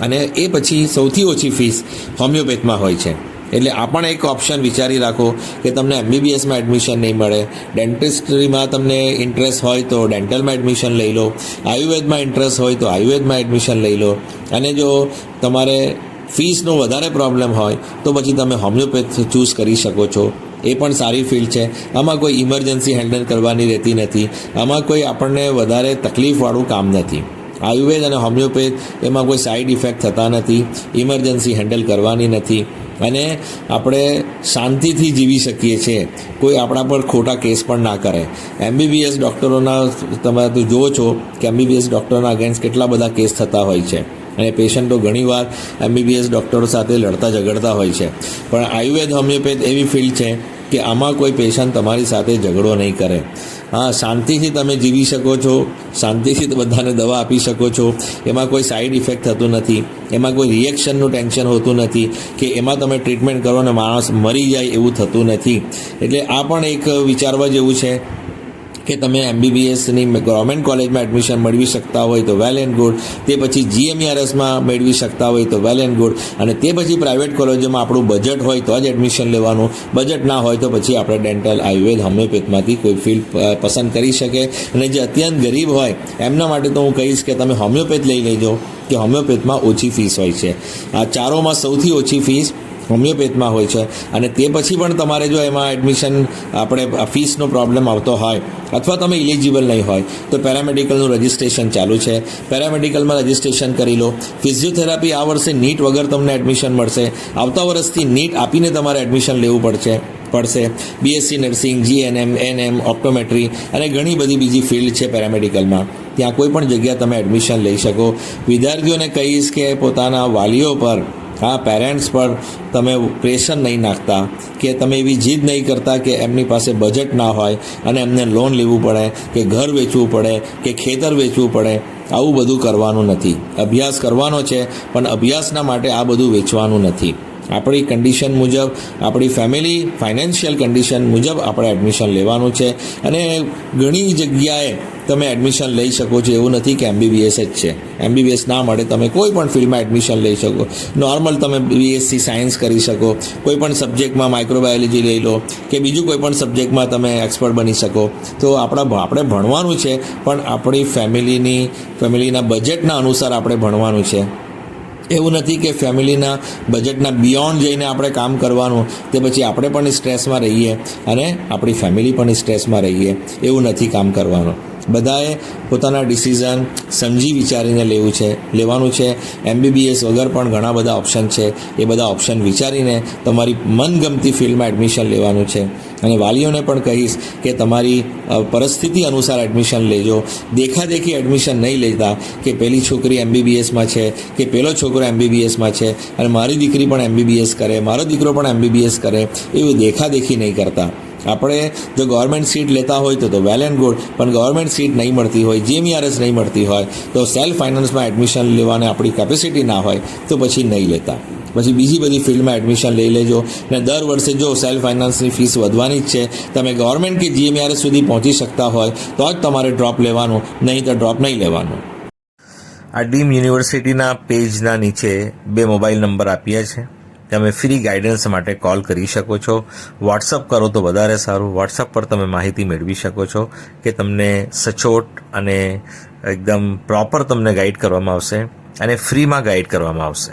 અને એ પછી સૌથી ઓછી ફીસ હોમિયોપેથમાં હોય છે. એટલે આ પણ એક ઓપ્શન વિચારી રાખો કે તમને MBBSમાં એડમિશન નહીં મળે. ડેન્ટિસ્ટ્રીમાં તમને ઇન્ટરેસ્ટ હોય તો ડેન્ટલમાં એડમિશન લઈ લો, આયુર્વેદમાં ઇન્ટરેસ્ટ હોય તો આયુર્વેદમાં એડમિશન લઈ લો. અને જો તમારે ફીસનો વધારે પ્રોબ્લેમ હોય તો પછી તમે હોમિયોપેથ ચૂઝ કરી શકો છો. એ પણ સારી ફિલ્ડ છે. આમાં કોઈ ઇમરજન્સી હેન્ડલ કરવાની રહેતી નથી, આમાં કોઈ આપણને વધારે તકલીફવાળું કામ નથી. આયુર્વેદ અને હોમિયોપેથ એમાં કોઈ સાઈડ ઇફેક્ટ થતા નથી, ઇમરજન્સી હેન્ડલ કરવાની નથી. અને આપણે શાંતિથી જીવી શકીએ છીએ. કોઈ આપણા પર ખોટા કેસ પણ ના કરે. એમબીબીએસ ડૉક્ટરોના તમે તો જુઓ છો કે એમબીબીએસ ડૉક્ટરોના અગેન્સ્ટ કેટલા બધા કેસ થતા હોય છે અને પેશન્ટો ઘણીવાર એમબીબીએસ ડૉક્ટરો સાથે લડતા ઝઘડતા હોય છે. પણ આયુર્વેદ હોમિયોપેથ એવી ફિલ્ડ છે કે આમાં કોઈ પેશન્ટ તમારી સાથે ઝઘડો નહીં કરે. હા, શાંતિથી તમે જીવી શકો છો, શાંતિથી બધાને દવા આપી શકો છો. એમાં કોઈ સાઈડ ઇફેક્ટ થતું નથી, એમાં કોઈ રિએક્શનનું ટેન્શન હોતું નથી કે એમાં તમે ટ્રીટમેન્ટ કરો અને માણસ મરી જાય એવું થતું નથી. એટલે આ પણ એક વિચારવા જેવું છે કે તમે એમબીબીએસની ગવર્મેન્ટ કોલેજમાં એડમિશન મેળવી શકતા હોય તો વેલ એન્ડ ગુડ, તે પછી જીએમઈઆરએસમાં મેળવી શકતા હોય તો વેલ એન્ડ ગુડ, અને તે પછી પ્રાઇવેટ કોલેજોમાં આપણું બજેટ હોય તો જ એડમિશન લેવાનું. બજેટ ના હોય તો પછી આપણે ડેન્ટલ, આયુર્વેદ, હોમિયોપેથમાંથી કોઈ ફિલ્ડ પસંદ કરી શકે. અને જે અત્યંત ગરીબ હોય એમના માટે તો હું કહીશ કે તમે હોમિયોપેથ લઈ લેજો, કે હોમિયોપેથમાં ઓછી ફીસ હોય છે. આ ચારોમાં સૌથી ઓછી ફીસ હોમિયોપેથમાં હોય છે. અને તે પછી પણ તમારે જો એમાં એડમિશન આપણે ફીસનો પ્રોબ્લેમ આવતો હોય અથવા તમે ઇલિજિબલ નહીં હોય તો પેરામેડિકલનું રજિસ્ટ્રેશન ચાલુ છે. પેરામેડિકલમાં રજિસ્ટ્રેશન કરી લો. ફિઝિયોથેરાપી આ વર્ષે નીટ વગર તમને એડમિશન મળશે. આવતા વર્ષથી નીટ આપીને તમારે એડમિશન લેવું પડશે. BSc nursing, GNM, NM, optometry અને ઘણી બધી બીજી ફિલ્ડ છે પેરામેડિકલમાં. ત્યાં કોઈ પણ જગ્યા તમે એડમિશન લઈ શકો. વિદ્યાર્થીઓને કહીશ કે પોતાના વાલીઓ પર, પેરેન્ટ્સ પર તમે પ્રેશર નહીં નાખતા, કે તમે એવી જીદ નહીં કરતા કે એમની પાસે બજેટ ના હોય અને એમને લોન લેવું પડે કે ઘર વેચવું પડે કે ખેતર વેચવું પડે. આવું બધું કરવાનું નથી. અભ્યાસ કરવાનો છે પણ અભ્યાસના માટે આ બધું વેચવાનું નથી. આપણી કન્ડિશન મુજબ, આપણી ફેમિલી ફાઇનાન્શિયલ કન્ડિશન મુજબ આપણે એડમિશન લેવાનું છે. અને ઘણી જગ્યાએ તમે એડમિશન લઈ શકો છો. એવું નથી કે એમબીબીએસ જ છે. એમબીબીએસ ના મળે તમે કોઈ પણ ફિલ્ડમાં એડમિશન લઈ શકો. નોર્મલ તમે બીએસસી સાયન્સ કરી શકો, કોઈ પણ સબ્જેક્ટમાં માઇક્રોબાયોલોજી લઈ લો કે બીજું કોઈ પણ સબ્જેક્ટમાં તમે એક્સપર્ટ બની શકો. તો આપણે ભણવાનું છે પણ આપણી ફેમિલીના બજેટના અનુસાર આપણે ભણવાનું છે. એવું નથી કે ફેમિલીના બજેટના બિયોન્ડ જઈને આપણે કામ કરવાનું, તે પછી આપણે પણ સ્ટ્રેસમાં રહીએ અને આપણી ફેમિલી પણ સ્ટ્રેસમાં રહીએ. એવું નથી કામ કરવાનું. બધાએ પોતાના ડિસિઝન સમજી વિચારીને લેવાનું છે. એમબીબીએસ વગર પણ ઘણા બધા ઓપ્શન છે. એ બધા ઓપ્શન વિચારીને તમારી મનગમતી ફિલ્ડમાં એડમિશન લેવાનું છે. અને વાલીઓને પણ કહીશ કે તમારી પરિસ્થિતિ અનુસાર એડમિશન લેજો. દેખાદેખી એડમિશન નહીં લેતા કે પેલી છોકરી એમબીબીએસમાં છે કે પેલો છોકરો એમબીબીએસમાં છે અને મારી દીકરી પણ એમબીબીએસ કરે, મારો દીકરો પણ એમબીબીએસ કરે, એવું દેખાદેખી નહીં કરતા. આપણે જો ગવર્મેન્ટ સીટ લેતા હોય તો વેલ એન્ડ ગુડ, પણ ગવર્મેન્ટ સીટ નહીં મળતી હોય, જીએમઈઆરએસ નહીં મળતી હોય તો સેલ્ફ ફાઇનાન્સમાં એડમિશન લેવાની આપણી કેપેસિટી ના હોય તો પછી નહીં લેતા. પછી બીજી બધી ફિલ્ડમાં એડમિશન લઈ લેજો. અને દર વર્ષે જો સેલ્ફ ફાઇનાન્સની ફીસ વધવાની જ છે, તમે ગવર્મેન્ટ કે જીએમઈઆરએસ સુધી પહોંચી શકતા હોય તો જ તમારે ડ્રોપ લેવાનું, નહીં તો ડ્રોપ નહીં લેવાનું. આ ડીમ યુનિવર્સિટીના પેજના નીચે 2 મોબાઈલ નંબર આપ્યા છે. તમે ફ્રી ગાઈડન્સ માટે કોલ કરી શકો છો. વોટ્સઅપ કરો તો વધારે સારું. વોટ્સઅપ પર તમે માહિતી મેળવી શકો છો કે તમને સચોટ અને એકદમ પ્રોપર તમને ગાઈડ કરવામાં આવશે અને ફ્રીમાં ગાઈડ કરવામાં આવશે.